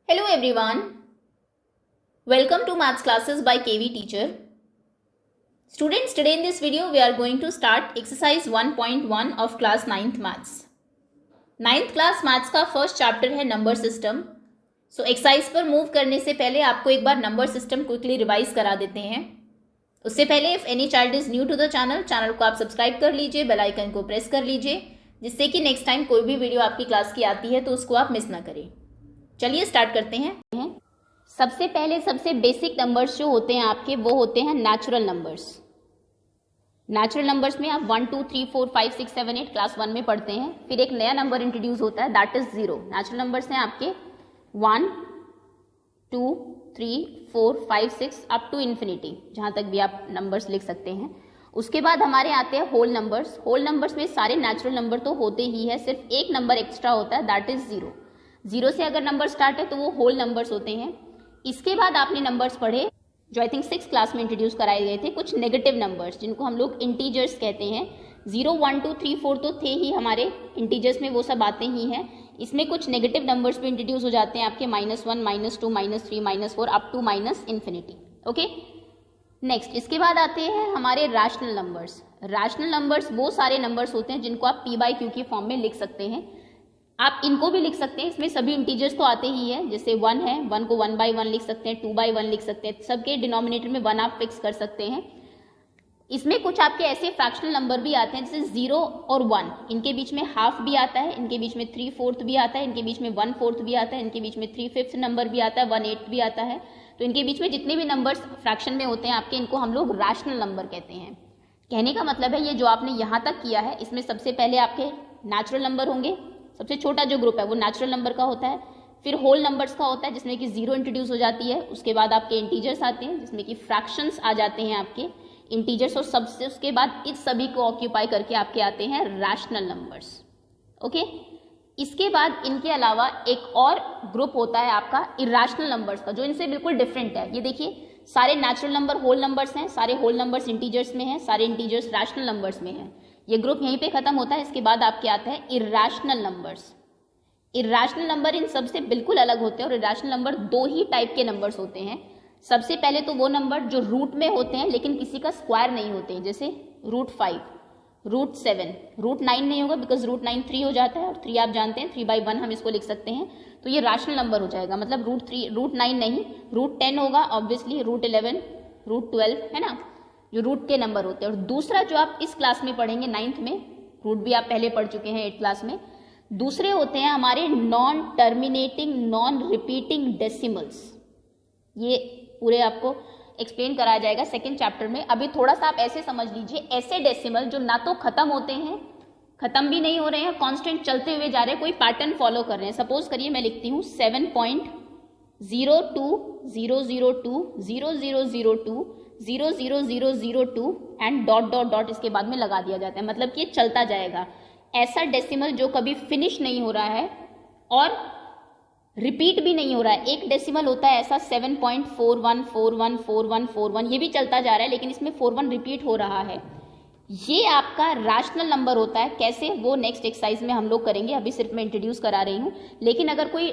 Hello everyone, welcome to maths classes by KV teacher. Students, today in this video we are going to start exercise 1.1 of class 9th maths. 9th class maths का first chapter है number system. So exercise पर move करने से पहले आपको एक बार number system quickly revise करा देते हैं. उससे पहले if any child is new to the channel को आप सब्सक्राइब कर लीजिए, बेल आइकन को प्रेस कर लीजिए, जिससे कि नेक्स्ट टाइम कोई भी वीडियो आपकी क्लास की आती है तो उसको आप मिस ना करें. चलिए स्टार्ट करते हैं. सबसे पहले सबसे बेसिक नंबर्स जो होते हैं आपके वो होते हैं नेचुरल नंबर्स. नेचुरल नंबर्स में आप 1 2 3 4 5 6 7 8 क्लास 1 में पढ़ते हैं. फिर एक नया नंबर इंट्रोड्यूस होता है, that is zero. Natural numbers हैं आपके 1 2 3 4 5 6 अप टू इन्फिनिटी, जहां तक भी आप नंबर्स लिख सकते हैं. उसके बाद हमारे आते हैं होल नंबर्स. होल नंबर्स में सारे नेचुरल नंबर तो होते ही है, सिर्फ एक नंबर एक्स्ट्रा होता है, दैट इज जीरो. जीरो से अगर नंबर स्टार्ट है तो वो होल नंबर्स होते हैं. इसके बाद आपने नंबर्स पढ़े जो आई थिंक 6th क्लास में इंट्रोड्यूस कराए गए थे, कुछ नेगेटिव नंबर्स जिनको हम लोग इंटीजर्स कहते हैं. 0 1 2 3 4 तो थे ही हमारे इंटीजर्स में, वो सब आते ही हैं. इसमें कुछ नेगेटिव नंबर्स भी इंट्रोड्यूस हो जाते हैं आपके -1 -2 -3 -4 up to minus infinity. Okay, next इसके बाद आते हैं हमारे रैशनल नंबर्स. रैशनल नंबर्स वो सारे नंबर्स होते हैं जिनको आप p/q की फॉर्म में लिख सकते हैं. आप इनको भी लिख सकते हैं, इसमें सभी इंटीजर्स तो आते ही हैं. जैसे 1 है, 1 को 1/1 लिख सकते हैं, 2/1 लिख सकते हैं, सबके डिनोमिनेटर में 1 आप फिक्स कर सकते हैं. इसमें कुछ आपके ऐसे फ्रैक्शनल नंबर भी आते हैं जैसे 0 और 1, इनके बीच में हाफ भी आता है, इनके बीच में 3/4 भी आता है, इनके बीच में 1/4 भी आता है, इनके बीच में 3/5 नंबर भी आता है, 1/8 भी आता है. तो इनके बीच में जितने भी नंबर्स फ्रैक्शन में होते हैं आपके, इनको हम लोग रैशनल नंबर कहते हैं. कहने का मतलब है ये जो आपने यहाँ तक किया है, इसमें सबसे पहले आपके नेचुरल नंबर होंगे. सबसे छोटा जो ग्रुप है वो नेचुरल नंबर का होता है. फिर होल नंबर्स का होता है जिसमें कि जीरो इंट्रोड्यूस हो जाती है. उसके बाद आपके इंटीजर्स आते हैं जिसमें कि फ्रैक्शंस आ जाते हैं आपके इंटीजर्स, और सबसे उसके बाद इस सभी को ऑक्यूपाई करके आपके आते हैं रैशनल नंबर्स. ओके, इसके बाद इनके अलावा एक और ग्रुप होता है आपका इरैशनल नंबर्स का, जो इनसे बिल्कुल डिफरेंट है. ये देखिए, सारे नेचुरल नंबर होल नंबर्स हैं, सारे होल नंबर्स इंटीजर्स में हैं, सारे इंटीजर्स रैशनल नंबर्स में हैं. ये ग्रुप यहीं पे खत्म होता है. इसके बाद आपके आते हैं irrational numbers. Irrational number in सबसे बिल्कुल अलग होते हैं, और इरैशनल नंबर दो ही टाइप के नंबर्स होते हैं. सबसे पहले तो वो नंबर जो रूट में होते हैं लेकिन किसी का स्क्वायर नहीं होते हैं, जैसे √5, √7, √9 नहीं होगा बिकॉज √9 3 हो जाता है, और 3 आप जानते हैं 3/1 हम इसको लिख सकते हैं. तो ये रैशनल नंबर हो जाएगा, मतलब √9 नहीं, √10 होगा ऑब्वियसली, √11, √12 है ना, जो रूट के नंबर होते हैं. और दूसरा जो आप इस क्लास में पढ़ेंगे 9th में, रूट भी आप पहले पढ़ चुके हैं 8th क्लास में, दूसरे होते हैं हमारे non terminating non repeating decimals. ये पूरे आपको एक्सप्लेन कराया जाएगा 2nd चैप्टर में. अभी थोड़ा सा आप ऐसे समझ लीजिए, ऐसे डेसिमल जो ना तो खत्म होते हैं, खत्म भी नहीं हो रहे हैं, कांस्टेंट चलते हुए जा रहे हैं, कोई पैटर्न फॉलो कर रहे हैं. सपोज करिए मैं लिखती हूँ 7.02002 0002 00002 एंड डॉट इसके बाद में लगा दिया जाता है, मतलब कि ये चलता जाएगा. ऐसा डेसिमल जो कभी फिनिश नहीं हो रहा है और रिपीट भी नहीं हो रहा है. एक डेसिमल होता है ऐसा 7.41414141, ये भी चलता जा रहा है लेकिन इसमें 41 रिपीट हो रहा है. ये आपका रैशनल नंबर होता है. कैसे, वो नेक्स्ट एक्सरसाइज में हम लोग करेंगे, अभी सिर्फ मैं इंट्रोड्यूस करा रही हूँ. लेकिन अगर कोई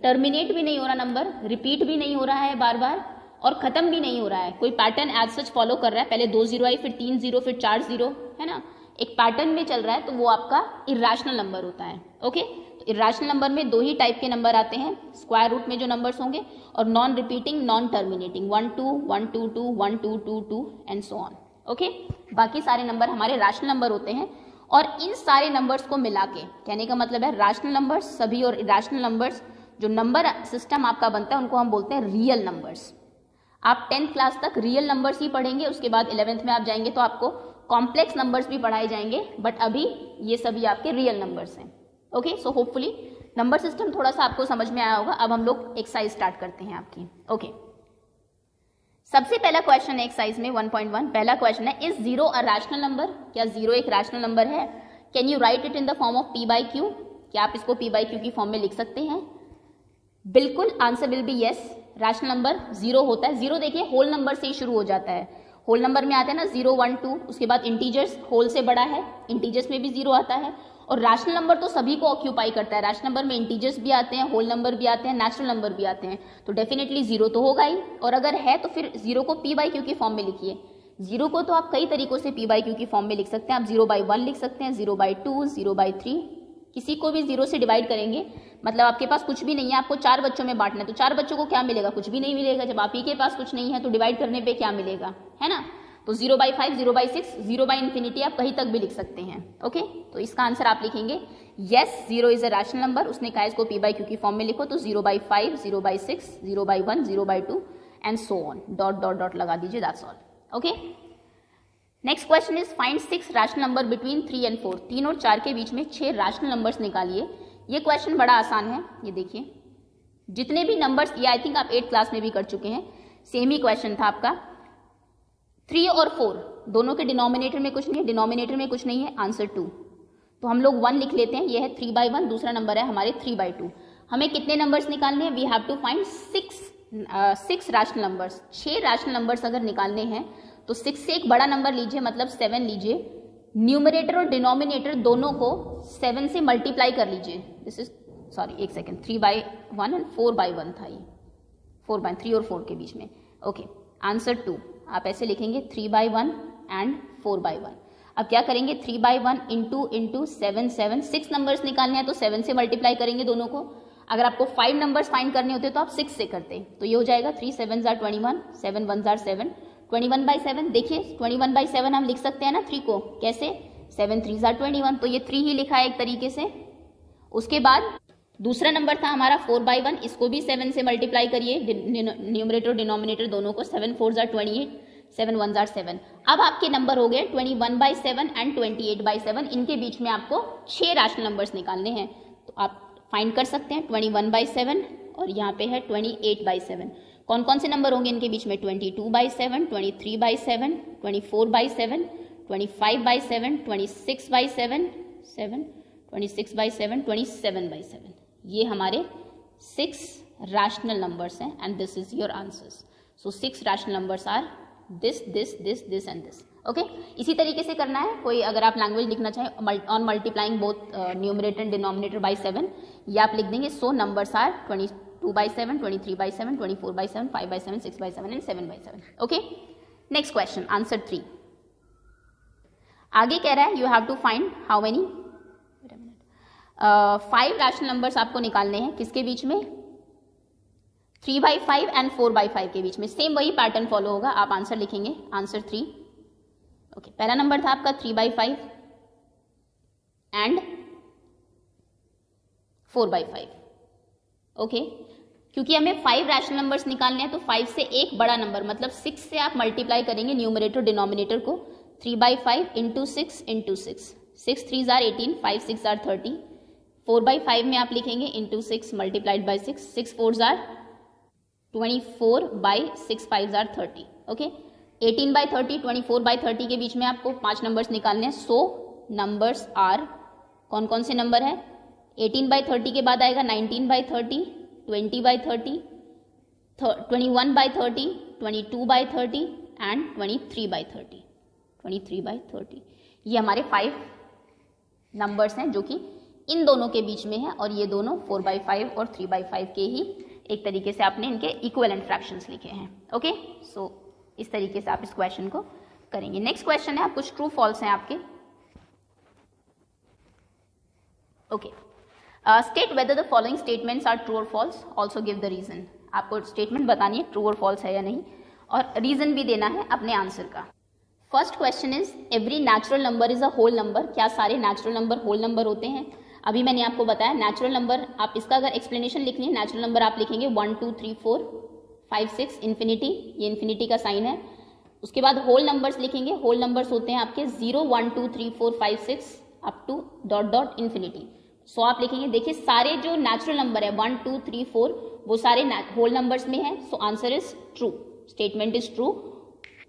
टर्मिनेट भी नहीं हो रहा नंबर, रिपीट भी नहीं हो रहा है बार बार, और खत्म भी नहीं हो रहा है, कोई पैटर्न एज सच फॉलो कर रहा है, पहले 2 0 आई, फिर 3 0, फिर 4 0, है ना, एक पैटर्न में चल रहा है, तो वो आपका इरैशनल नंबर होता है. ओके, तो इरैशनल नंबर में दो ही टाइप के नंबर आते हैं, स्क्वायर रूट में जो नंबर्स होंगे, और non repeating non terminating, 1 2 1 2 2 1 2 2 2 and so on. Okay, बाकी सारे नंबर हमारे रैशनल नंबर होते हैं. और इन सारे नंबर्स को मिला के, कहने का मतलब है रैशनल नंबर्स सभी और इरैशनल नंबर्स, जो नंबर सिस्टम आपका बनता है उनको हम बोलते हैं रियल नंबर्स. आप 10th क्लास तक रियल नंबर्स ही पढ़ेंगे, उसके बाद 11th में आप जाएंगे तो आपको कॉम्प्लेक्स नंबर्स भी पढ़ाए जाएंगे, बट अभी ये सभी आपके रियल नंबर्स हैं. Okay, so hopefully number system थोड़ा सा आपको समझ में आया होगा. अब हम लोग एक्सरसाइज स्टार्ट करते हैं आपकी. ओके, सबसे पहला क्वेश्चन है एक्सरसाइज में 1.1. पहला क्वेश्चन है, इज 0 अ रैशनल नंबर? क्या 0 एक रैशनल नंबर है? Can you right it in the form of p/q? क्या आप इसको p/q की फॉर्म में लिख सकते हैं? बिल्कुल, answer will be yes. Rational number 0 होता है. 0 देखिए होल नंबर से ही शुरू हो जाता है. होल नंबर में आते हैं ना 0 1 2, उसके बाद इंटीजर्स होल से बड़ा है, इंटीजर्स में भी 0 आता है, और रैशनल नंबर तो सभी को ऑक्यूपाई करता है। रैशनल नंबर में इंटीजर्स भी आते हैं, होल नंबर भी आते हैं, नेचुरल नंबर भी आते हैं, तो डेफिनेटली जीरो तो होगा ही। और अगर है तो फिर जीरो को p बाई क्यू की फॉर्म में लिखिए। जीरो को तो आप कई तरीकों से p बाई क्यू की फॉर्म में लिख सकते हैं। आप 0/1 लिख सकते हैं, 0/2, 0/3, किसी को भी जीरो से डिवाइड करेंगे, मतलब आपके पास कुछ भी नहीं है, आपको 4 बच्चों में बांटना है, तो 4 बच्चों को क्या मिलेगा? कुछ भी नहीं मिलेगा। जब आप ही के पास कुछ नहीं है तो डिवाइड करने पे क्या मिलेगा, है ना? तो 0/5, 0/6, 0/∞ आप कहीं तक भी लिख सकते हैं। ओके, तो इसका आंसर आप लिखेंगे yes, 0 is a rational number. उसने कहा इसको p बाई क्यू की फॉर्म में लिखो, तो 0/5, 0/6, 0/1, 0/2 and so on, dot dot dot लगा दीजिए, that's all. Okay, next question is find 6 rational number between 3 and 4। 3 और 4 के बीच में 6 रैशनल नंबर्स निकालिए। ये क्वेश्चन बड़ा आसान है, ये देखिए जितने भी नंबर्स, ये आई थिंक आप 8th क्लास में भी कर चुके हैं, सेम ही क्वेश्चन था आपका। 3 और 4 दोनों के डिनोमिनेटर में कुछ नहीं है, डिनोमिनेटर में कुछ नहीं है, आंसर 2। तो हम लोग 1 लिख लेते हैं, ये है 3/1, दूसरा नंबर है हमारे 3/2। हमें कितने नंबर्स निकालने हैं? We have to find 6 rational numbers. 6 rational numbers अगर निकालने हैं तो 6 से एक बड़ा नंबर लीजिए, मतलब 7 लीजिए। न्यूमरेटर और डिनोमिनेटर दोनों को 7 से मल्टीप्लाई कर लीजिए। दिस इज सॉरी, एक सेकेंड, 3/1 एंड 4/1 था ये, 3 और 4 के बीच में। Okay, answer 2। आप ऐसे लिखेंगे 3/1 एंड 4/1। अब क्या करेंगे? 3/1 इंटू 7, 6 नंबर्स निकालने हैं तो 7 से मल्टीप्लाई करेंगे दोनों को। अगर आपको 5 नंबर्स फाइंड करने होते तो आप 6 से करते, तो ये हो जाएगा 3 7s are 21, 7 1s are 7, 21/7। देखिए 21/7 हम लिख सकते हैं ना 3 को, कैसे? 7 3s are 21, तो ये 3 ही लिखा है एक तरीके से। उसके बाद दूसरा नंबर था हमारा 4/1, इसको भी 7 से मल्टीप्लाई करिए, न्यूमरेटर डिनोमिनेटर दोनों को। 7 4s are 28, 7 1s are 7। अब आपके नंबर हो गए 21/7 एंड 28/7। इनके बीच में आपको 6 रैशनल नंबर्स निकालने हैं, तो आप फाइंड कर सकते हैं 21/7 और यहाँ पे है 28/7। कौन कौन से नंबर होंगे इनके बीच में? 22/7, 23/7, 24/7, 25/7, 26/7, 26/7, 27/7। ये हमारे 6 रैशनल नंबर्स हैं and this is your answers. So 6 rational numbers are this this this this and this. Okay, इसी तरीके से करना है। कोई अगर आप लैंग्वेज लिखना चाहें, on multiplying both numerator and denominator by 7, ये आप लिख देंगे। So numbers are 22/7, 23/7, 24/7, 5/7, 6/7 and 7/7। Okay, next question, answer 3। आगे कह रहा है you have to find how many 5 rational numbers आपको निकालने हैं। किसके बीच में? 3/5 एंड 4/5 के बीच में। सेम वही पैटर्न फॉलो होगा। आप आंसर लिखेंगे, आंसर 3। ओके, पहला नंबर था आपका 3/5 एंड 4/5। ओके, क्योंकि हमें 5 रैशनल नंबर्स निकालने हैं तो 5 से एक बड़ा नंबर, मतलब 6 से आप मल्टीप्लाई करेंगे न्यूमरेटर डिनोमिनेटर को। 3/5 into 6 into 6, 6 3s are 18, 5 6 are 30। 4/5 में आप लिखेंगे into 6 multiplied by 6, 6 4s are 24/6, 5s are 30। Okay, 18/30, 24/30 के बीच में आपको 5 नंबर्स निकालने हैं। सो नंबर्स आर, कौन कौन से नंबर है? 18/30 के बाद आएगा 19/30, 20/30, 21/30, 22/30 एंड 23/30, 23/30। ये हमारे 5 नंबर्स हैं जो कि इन दोनों के बीच में है, और ये दोनों 4/5 और 3/5 के ही एक तरीके से आपने इनके इक्विवेलेंट फ्रैक्शंस लिखे हैं। ओके, सो इस तरीके से आप इस क्वेश्चन को करेंगे। नेक्स्ट क्वेश्चन है, आप कुछ ट्रू फॉल्स हैं आपके। Okay, state whether the following statements are true और false, also give the reason. आपको स्टेटमेंट बतानी है ट्रू और फॉल्स है या नहीं, और रीजन भी देना है अपने आंसर का। First question is every natural number is a whole number. क्या सारे नेचुरल नंबर होल नंबर होते हैं? अभी मैंने आपको बताया नेचुरल नंबर, आप इसका अगर एक्सप्लेनेशन लिखनी है, नेचुरल नंबर आप लिखेंगे 1 2 3 4 5 6 इन्फिनिटी, ये इन्फिनिटी का साइन है। उसके बाद होल नंबर्स लिखेंगे, होल नंबर्स होते हैं आपके 0 1 2 3 4 5 6 up to dot dot infinity. So आप लिखेंगे, देखिए सारे जो नेचुरल नंबर है 1 2 3 4 वो सारे होल नंबर्स में है। So answer is true, statement is true.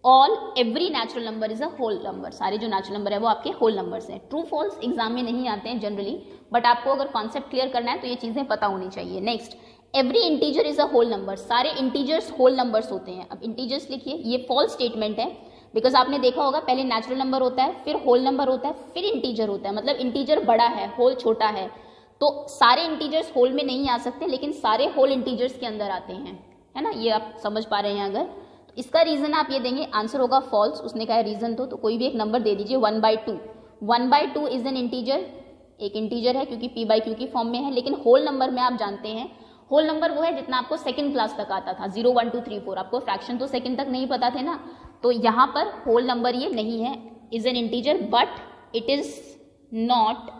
All every natural number is a whole number, सारे जो नेचुरल नंबर है वो आपके होल नंबर्स हैं। ट्रू फॉल्स एग्जाम में नहीं आते हैं जनरली, बट आपको अगर कॉन्सेप्ट क्लियर करना है तो ये चीजें पता होनी चाहिए। Next, every integer is a whole number, सारे इंटीजर्स होल नंबर्स होते हैं। अब इंटीजर्स लिखिए, ये फॉल्स स्टेटमेंट है, बिकॉज आपने देखा होगा पहले नेचुरल नंबर होता है, फिर होल नंबर होता है, फिर इंटीजर होता है, मतलब इंटीजर बड़ा है, होल छोटा है। तो सारे इंटीजर्स होल में नहीं आ सकते, लेकिन सारे होल इंटीजर्स के अंदर आते हैं, है ना, ये आप समझ पा रहे हैं। अगर तो इसका रीजन आप ये देंगे, आंसर होगा फॉल्स। उसने कहा रीजन तो कोई भी एक नंबर दे दीजिए। 1/2, 1/2 इज एन इंटीजर, एक इंटीजर है क्योंकि p/q की फॉर्म में है। लेकिन होल नंबर में आप जानते हैं, होल नंबर वो है जितना आपको सेकंड क्लास तक आता था, 0 1 2 3 4, आपको फ्रैक्शन तो सेकंड तक नहीं पता थे ना। तो यहाँ पर होल नंबर ये नहीं है, is an integer but it is not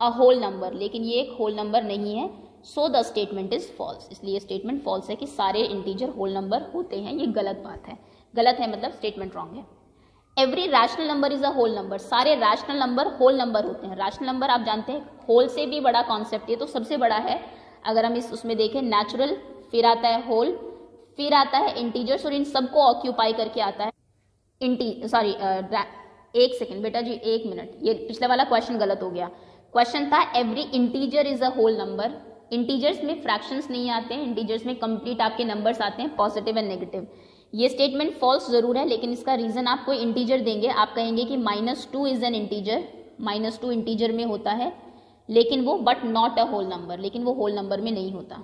a whole number, लेकिन ये एक होल नंबर नहीं है। So the statement is false, इसलिए स्टेटमेंट फॉल्स है कि सारे इंटीजर होल नंबर होते हैं, ये गलत बात है। गलत है मतलब स्टेटमेंट रॉन्ग है। Every rational number is a whole number, सारे रैशनल नंबर होल नंबर होते हैं। रैशनल नंबर आप जानते हैं होल से भी बड़ा कॉन्सेप्ट, ये तो सबसे बड़ा है। अगर हम उसमें देखें, नेचुरल, फिर आता है होल, फिर आता है इंटीजर्स, और इन सबको ऑक्यूपाई करके आता है एक सेकेंड बेटा जी, 1 मिनट, ये पिछले वाला क्वेश्चन गलत हो गया। क्वेश्चन था every integer is a whole number. Integers में फ्रैक्शंस नहीं आते हैं, इंटीजर्स में कंप्लीट आपके नंबर्स आते हैं, पॉजिटिव एंड नेगेटिव। ये स्टेटमेंट फॉल्स जरूर है, लेकिन इसका रीजन आप कोई इंटीजर देंगे, आप कहेंगे कि -2 इज एन इंटीजर, -2 इंटीजर में होता है, लेकिन वो but not a whole number, लेकिन वो होल नंबर में नहीं होता।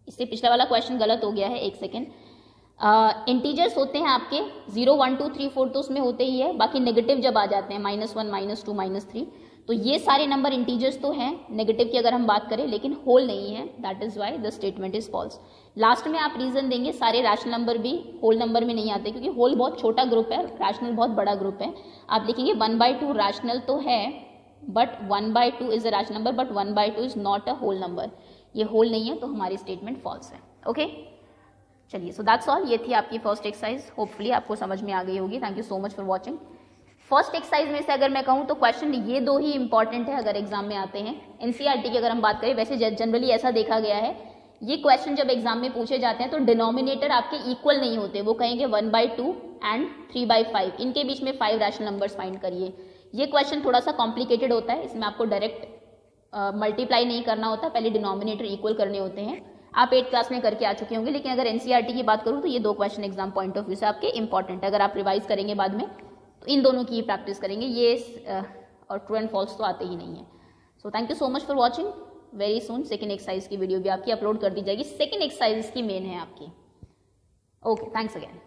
इससे पिछला वाला क्वेश्चन गलत हो गया है। 1 सेकेंड, इंटीजर्स होते हैं आपके 0 1 2 3 4 तो उसमें होते ही है, बाकी नेगेटिव जब आ जाते हैं -1 -2 -3, तो ये सारे नंबर इंटीजर्स तो हैं नेगेटिव की अगर हम बात करें, लेकिन होल नहीं है। That is why the statement is false. Last में आप रीजन देंगे, सारे रैशनल नंबर भी होल नंबर में नहीं आते, क्योंकि होल बहुत छोटा ग्रुप है, रैशनल बहुत बड़ा ग्रुप है। आप लिखेंगे 1/2 रैशनल तो है, but 1/2 is a rational number, but 1/2 is not a whole number, ये होल नहीं है, तो हमारी स्टेटमेंट फॉल्स है। ओके, चलिए, सो दैट्स ऑल। ये थी आपकी फर्स्ट एक्सरसाइज, होपफुली आपको समझ में आ गई होगी। Thank you so much for watching. First exercise में से अगर मैं कहूँ तो क्वेश्चन ये 2 ही इंपॉर्टेंट है अगर एग्जाम में आते हैं। एनसीईआरटी की अगर हम बात करें, वैसे जनरली ऐसा देखा गया है, ये क्वेश्चन जब एग्जाम में पूछे जाते हैं तो डिनोमिनेटर आपके इक्वल नहीं होते, वो कहेंगे 1/2 एंड 3/5, इनके बीच में 5 रैशनल नंबर्स फाइंड करिए। ये क्वेश्चन थोड़ा सा कॉम्प्लिकेटेड होता है, इसमें आपको डायरेक्ट मल्टीप्लाई नहीं करना होता, पहले डिनोमिनेटर इक्वल करने होते हैं। आप 8th क्लास में करके आ चुके होंगे, लेकिन अगर एनसीईआरटी की बात करूँ तो ये 2 question exam point of view से आपके इंपॉर्टेंट है। अगर आप रिवाइज करेंगे बाद में तो इन दोनों की प्रैक्टिस करेंगे, ये और ट्रू एंड फॉल्स तो आते ही नहीं है। So thank you so much for watching. Very soon second exercise की वीडियो भी आपकी अपलोड कर दी जाएगी। सेकंड एक्सरसाइज की मेन है आपकी। Okay, thanks again.